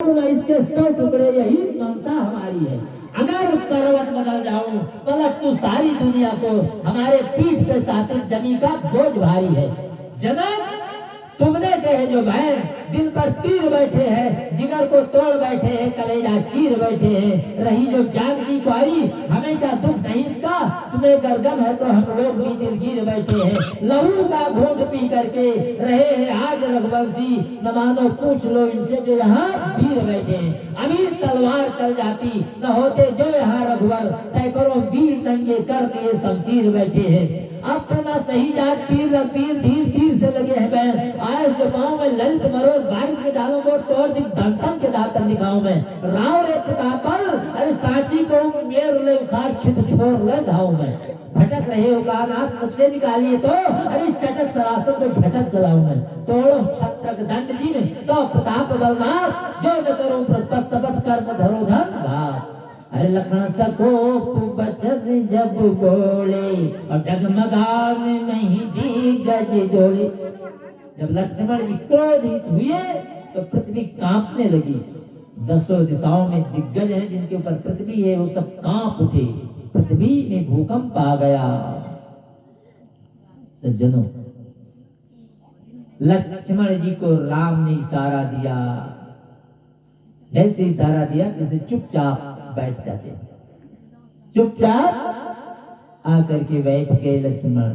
करूं मैं इसके 100 टुकड़े, यही ममता हमारी है। अगर करवट बदल जाऊं पलट तू सारी दुनिया को, हमारे पीठ पे सातिर जमी का बोझ भारी है। जनक तुमने कहे जो बहन दिल पर तीर बैठे हैं, जिगर को तोड़ बैठे हैं, कलेजा चीर बैठे हैं, रही जो जान की क्वारी, हमें क्या दुख नहीं इसका, तुम्हें गर्गम है तो हम लोग भी दिल गिर बैठे हैं। लहू का घूंट पी करके रहे हैं आज रघुवंशी, न मानो पूछ लो इनसे जो यहाँ वीर बैठे हैं। अमीर तलवार चल जाती न होते जो यहाँ रघुवर, सैकड़ों वीर नंगे करके शमशीर बैठे हैं। अब तो ना सही जात पीर न पीर, धीर धीर से लगे हैं बैन, आयस के पाँव में ललित मरोड़, बारिश में डालों को तोड़ दिख धनतन के दातन दिखाऊं मैं। राव रे प्रतापल अरे सांची को मेर ले उखाड़ छित छोड़ ले घाव में। भटक रहे हो कानात मुझसे निकालिए तो, अरे इस चटक सरासर को झटक चलाऊं मैं। तोड़ो छत्रक दंड दी में तो प्रताप बलनाथ, जो न करो प्रपत तपत कर्म धरो धन भात। अरे लखन सको बचन जब बोले, और डगमगान नहीं दी गज जोड़े। जब लक्ष्मण जी क्रोधित हुए तो पृथ्वी कांपने लगी। 10 दिशाओं में दिग्गज हैं जिनके ऊपर पृथ्वी है, वो सब कांप उठे, पृथ्वी में भूकंप आ गया। सज्जनों, लक्ष्मण जी को राम ने इशारा दिया, जैसे इशारा दिया जैसे चुपचाप बैठ जाते, चुपचाप आकर के बैठ गए लक्ष्मण,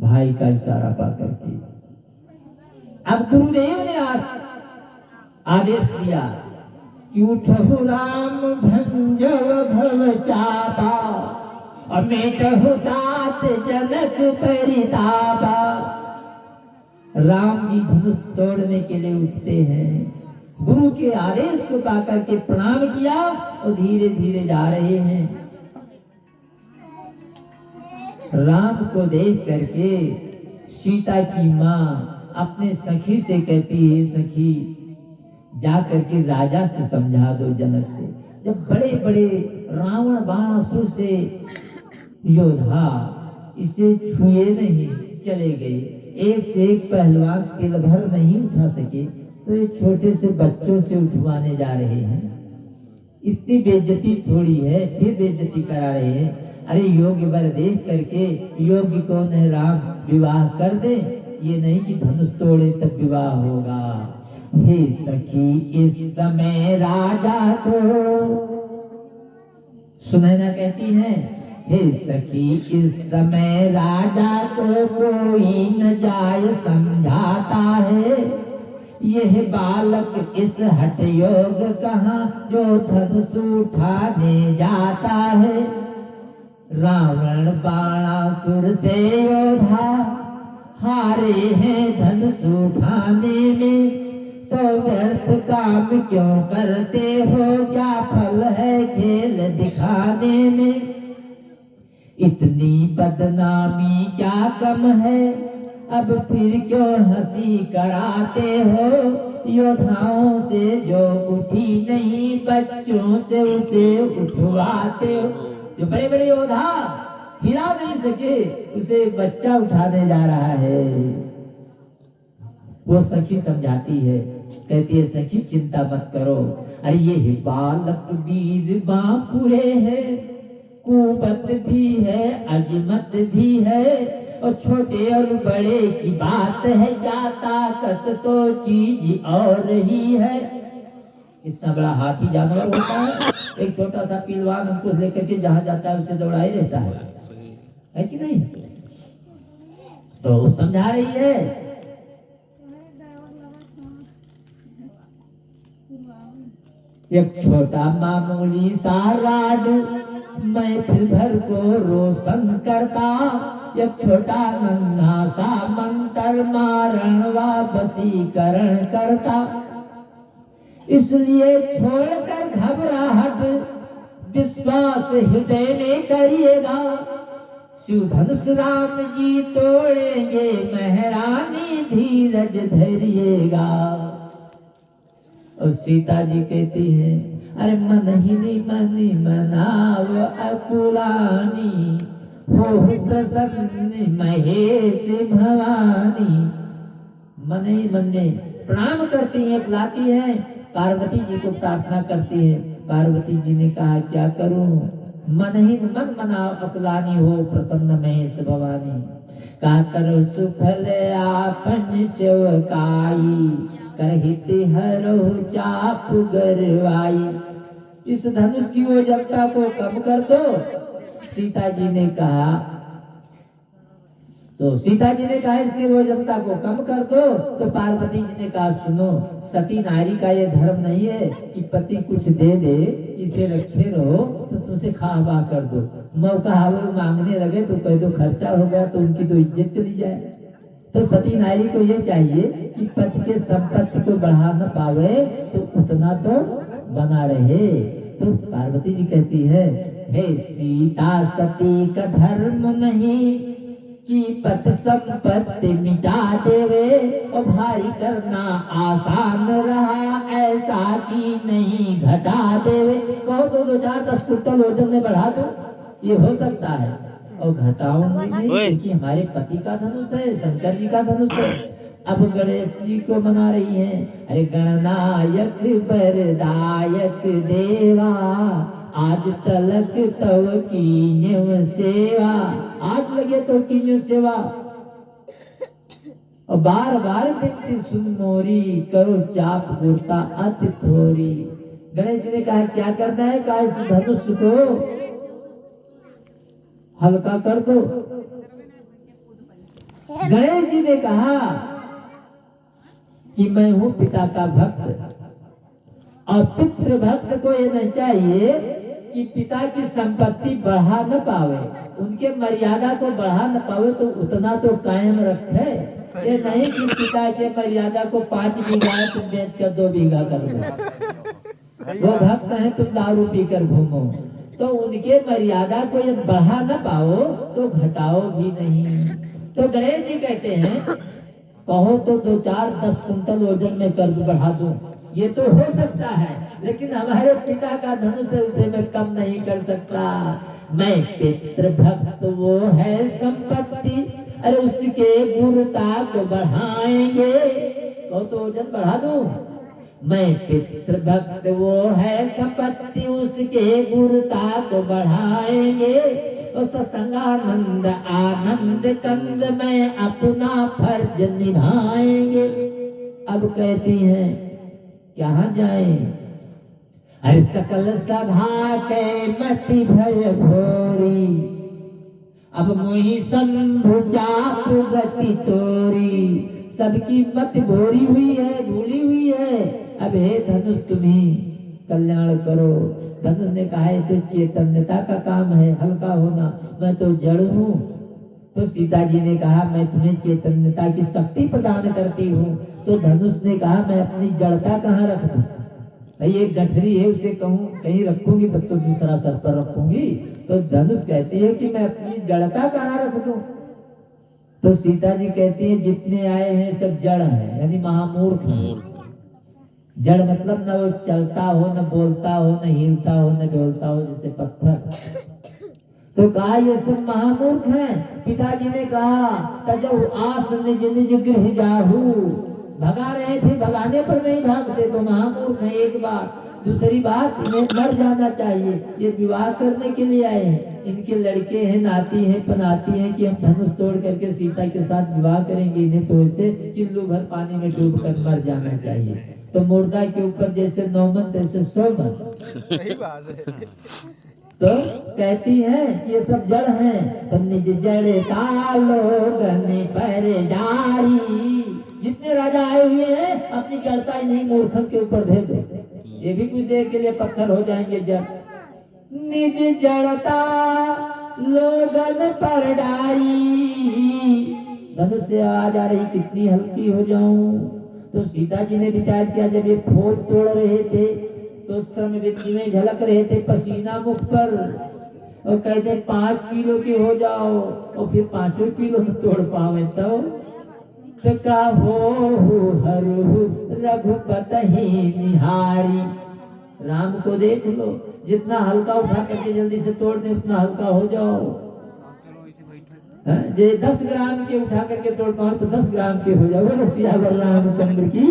भाई का इशारा पाकर के। अब गुरुदेव ने आदेश दिया कि उठो राम भंजव भव चापा, और मेटहु तात जनक परितापा। राम जी धनुष तोड़ने के लिए उठते हैं, गुरु के आदेश को पाकर के प्रणाम किया और धीरे धीरे जा रहे हैं। राम को देख करके सीता की माँ अपने सखी से कहती है, सखी जा करके राजा से समझा दो, जनक से। जब बड़े बड़े रावण बाणासुर से योद्धा इसे छुए नहीं, चले गए, एक से एक पहलवान तिल भर नहीं उठा सके, तो ये छोटे से बच्चों से उठवाने जा रहे हैं। इतनी बेइज्जती थोड़ी है, फिर बेइज्जती करा रहे हैं। अरे योग्य वर देख करके, योग्य कौन है राम, विवाह कर दे, ये नहीं कि धनुष तोड़े तब विवाह होगा। हे सखी इस समय राजा को, सुनैना कहती है, हे सखी इस समय राजा को कोई न जाय समझाता है, यह बालक इस हठ योग कहाँ जो धनुष उठाने जाता है। रावण बाणासुर से योद्धा हारे हैं धनुष उठाने में, तो व्यर्थ काम क्यों करते हो, क्या फल है खेल दिखाने में। इतनी बदनामी क्या कम है, अब फिर क्यों हंसी कराते हो, योद्धाओं से जो उठी नहीं बच्चों से उसे उठवाते हो। जो बड़े बड़े योद्धा हिला नहीं सके, उसे बच्चा उठाने जा रहा है। वो सखी समझाती है, कहती है सखी चिंता मत करो, अरे ये बालक वीर बांपुरे है, कुवत भी है अजमत भी है, और छोटे और बड़े की बात है क्या, ताकत तो चीज और ही है। इतना बड़ा हाथी जानवर होता है, एक छोटा सा पहलवान हमको लेकर के जहां जाता है उसे दौड़ा ही रहता है कि नहीं। तो समझा रही है, एक छोटा मामूली सा राड महफिल भर को रोशन करता, एक छोटा नन्हा सा मंत्र मारण व वशीकरण करता। इसलिए छोड़कर घबराहट विश्वास हृदय में करिएगा, शिव धनुष राम जी तोड़ेंगे, महारानी धीरज धरिएगा। और सीता जी कहती है, अरे मन ही मनी मनाव अकुलानी, हो प्रसन्न महेश भवानी। मन ही मन में प्रणाम करती हैं, बुलाती हैं, पार्वती जी को प्रार्थना करती है। पार्वती जी ने कहा क्या करूं, मन ही मन मना अकुलानी हो प्रसन्न महेश भवानी। का करो सुफल आपन सेवकाई, करहित हरो चाप गरवाई। इस धनुष की ओजलता को कम कर दो। सीता जी ने कहा, तो सीता जी ने कहा इसकी ओजलता को कम कर दो। तो पार्वती जी ने कहा सुनो, सती नारी का ये धर्म नहीं है कि पति कुछ दे दे इसे रखे रहो तो तुझसे खा कर दो, मौका हवा मांगने लगे तो कह दो खर्चा हो गया तो उनकी तो इज्जत चली जाए। तो सती नारी को ये चाहिए कि पति के संपत्ति को बढ़ा न पावे तो उतना तो बना रहे। तो पार्वती जी कहती है, हे सीता सती का धर्म नहीं कि पत संपत्ति मिटा देवे, और भारी करना आसान रहा ऐसा कि नहीं घटा देवे। कहो तो 2-4-10 कुंटल वजन में बढ़ा दो, ये हो सकता है, और घटाऊंगी नहीं क्योंकि हमारे पति का धनुष है, शंकर जी का धनुष है। अब गणेश जी को मना रही हैं, अरे गणनायक वरदायक देवा, आज तलक तव कीन्यव सेवा। आज लगे तो कीन्यव सेवा, और बार बार बिनती सुन मोरी, करो चाप गुरता अति थोरी। गणेश जी ने कहा क्या करना है, कहा इस धनुष को हल्का कर दो। गणेश जी ने कहा कि मैं हूं पिता का भक्त, और पितृ भक्त को ये नहीं चाहिए कि पिता की संपत्ति बढ़ा न पावे, उनके मर्यादा को बढ़ा न पावे तो उतना तो कायम रखे। ये नहीं कि पिता के मर्यादा को 5 बीघा है तुम बेच कर 2 बीघा कर दो। वो भक्त है तुम दारू पी कर घूमो, तो उनके मर्यादा को ये बढ़ा न पाओ तो घटाओ भी नहीं। तो गणेश जी कहते हैं कहो तो 2-4-10 कुंटल वजन में कर बढ़ा दूं, ये तो हो सकता है, लेकिन हमारे पिता का धनुष है उसे मैं कम नहीं कर सकता। मैं पितृ भक्त वो है संपत्ति, अरे उसके गुरुता को बढ़ाएंगे। कहो तो वजन बढ़ा दूं, मैं पितृ भक्त वो है संपत्ति, उसके गुरुता को बढ़ाएंगे। और सत्संगानंद आनंद कंद में अपना फर्ज निभाएंगे। अब कहती हैं कहाँ जाएं, अरे सकल सभा के मति भय भोरी, अब मोहि शंभु चाप गति तोरी। सबकी मत भोरी हुई है, भूली हुई है, अब हे धनुष तुम्हें कल्याण करो। धनुष ने कहा है तो चैतन्यता का काम है, हल्का होना, मैं तो जड़ हूँ। तो सीता जी ने कहा मैं तुम्हें चैतन्यता की शक्ति प्रदान करती हूँ। तो धनुष ने कहा मैं अपनी जड़ता कहाँ रख दूं, भाई एक गठरी है उसे कहूँ कहीं रखूंगी तब तो दूसरा सर पर रखूंगी। तो धनुष कहती है कि मैं अपनी जड़ता कहाँ रख दूं। तो सीता जी कहती है जितने आए हैं सब जड़ है, यानी महामूर्ख है। जड़ मतलब न वो चलता हो, न बोलता हो, न हिलता हो, न डोलता हो, जैसे पत्थर। तो कहा ये सब महामूर्ख हैं। पिताजी ने कहा तजौ आस निज निज गृह जाहू, भगा रहे थे, भगाने पर नहीं भागते तो महामूर्ख हैं। एक बात, दूसरी बात इन्हें मर जाना चाहिए, ये विवाह करने के लिए आए हैं, इनके लड़के हैं, नाती हैं, पनाती हैं कि हम धनुष तोड़ करके सीता के साथ विवाह करेंगे, इन्हें तो ऐसे चिल्लू भर पानी में डूब कर मर जाना चाहिए। तो मुर्दा के ऊपर जैसे 9 मन तैसे 100 मन। सही बात है। तो कहती है ये सब जड़ हैं, तो निज जड़ लोगन पर डारी। जितने राजा आए हुए हैं अपनी जड़ता इन्हीं मूर्खों के ऊपर दे दो, ये भी कुछ देर के लिए पत्थर हो जाएंगे जड़। निज जड़ता लोगन पर डारी। धनुष से आवाज आ रही कितनी हल्की हो जाऊं। तो सीता जी ने विचार किया जब ये फूल तोड़ रहे थे तो उस समय बिंदी में झलक रहे थे पसीना मुख पर, और कहते 5 किलो की हो जाओ, और फिर 5 किलो तोड़ पावे तो का हो हरु रघुपति निहारी। राम को देख लो, जितना हल्का उठा करके जल्दी से तोड़ दे उतना हल्का हो जाओ। जे 10 ग्राम के उठा करके तोड़ पाओ तो 10 ग्राम के हो जाओ। बोलो सियावर रामचंद्र की।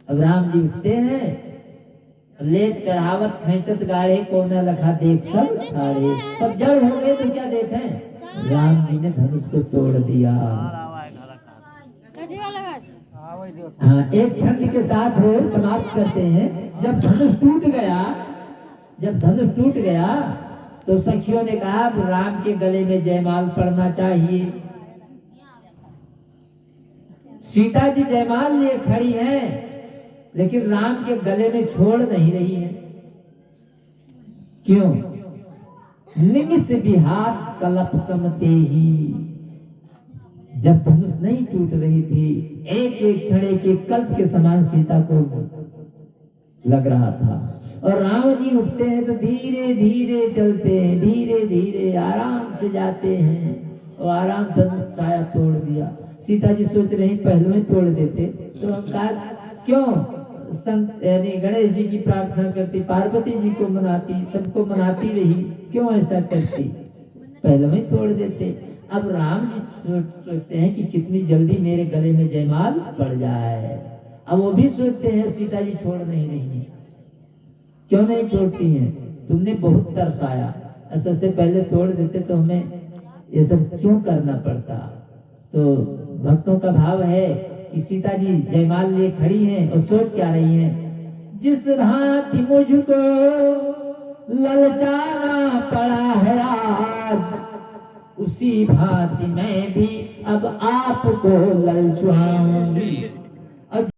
अब राम जी उठते हैं, ले चढ़ावत खैचत गाड़े कोना लखा देख सब ठाड़े। सब जड़ हो गए तो क्या देखें, राम जी ने धनुष को तोड़ दिया। हाँ, एक छंद के साथ समाप्त करते हैं। जब धनुष टूट गया तो सखियों ने कहा अब राम के गले में जयमाल पड़ना चाहिए। सीता जी जयमाल लिए खड़ी हैं, लेकिन राम के गले में छोड़ नहीं रही है। क्यों? निमिष विहात कलप समते ही। जब धनुष नहीं टूट रही थी, एक एक क्षण एक एक कल्प के समान सीता को लग रहा था। और राम जी उठते हैं तो धीरे धीरे चलते हैं, धीरे धीरे आराम से जाते हैं और आराम से छाया तोड़ दिया। सीता जी सोच रही पहले में तोड़ देते तो हम कहा क्यों संत यानी गणेश जी की प्रार्थना करती, पार्वती जी को मनाती, सबको मनाती रही, क्यों ऐसा करती, पहले में तोड़ देते। अब राम जी सोचते हैं कि कितनी जल्दी मेरे गले में जयमाल पड़ जाए। अब वो भी सोचते हैं सीता जी छोड़ नहीं रही है, क्यों नहीं छोड़ती हैं, तुमने बहुत तरसाया, ऐसा से पहले तोड़ देते तो हमें ये सब क्यों करना पड़ता। तो भक्तों का भाव है कि सीता जी जयमाल लिए खड़ी हैं और सोच क्या रही हैं, जिस भांति मुझको ललचाना पड़ा है आज, उसी भांति मैं भी अब आपको ललचाऊंगी।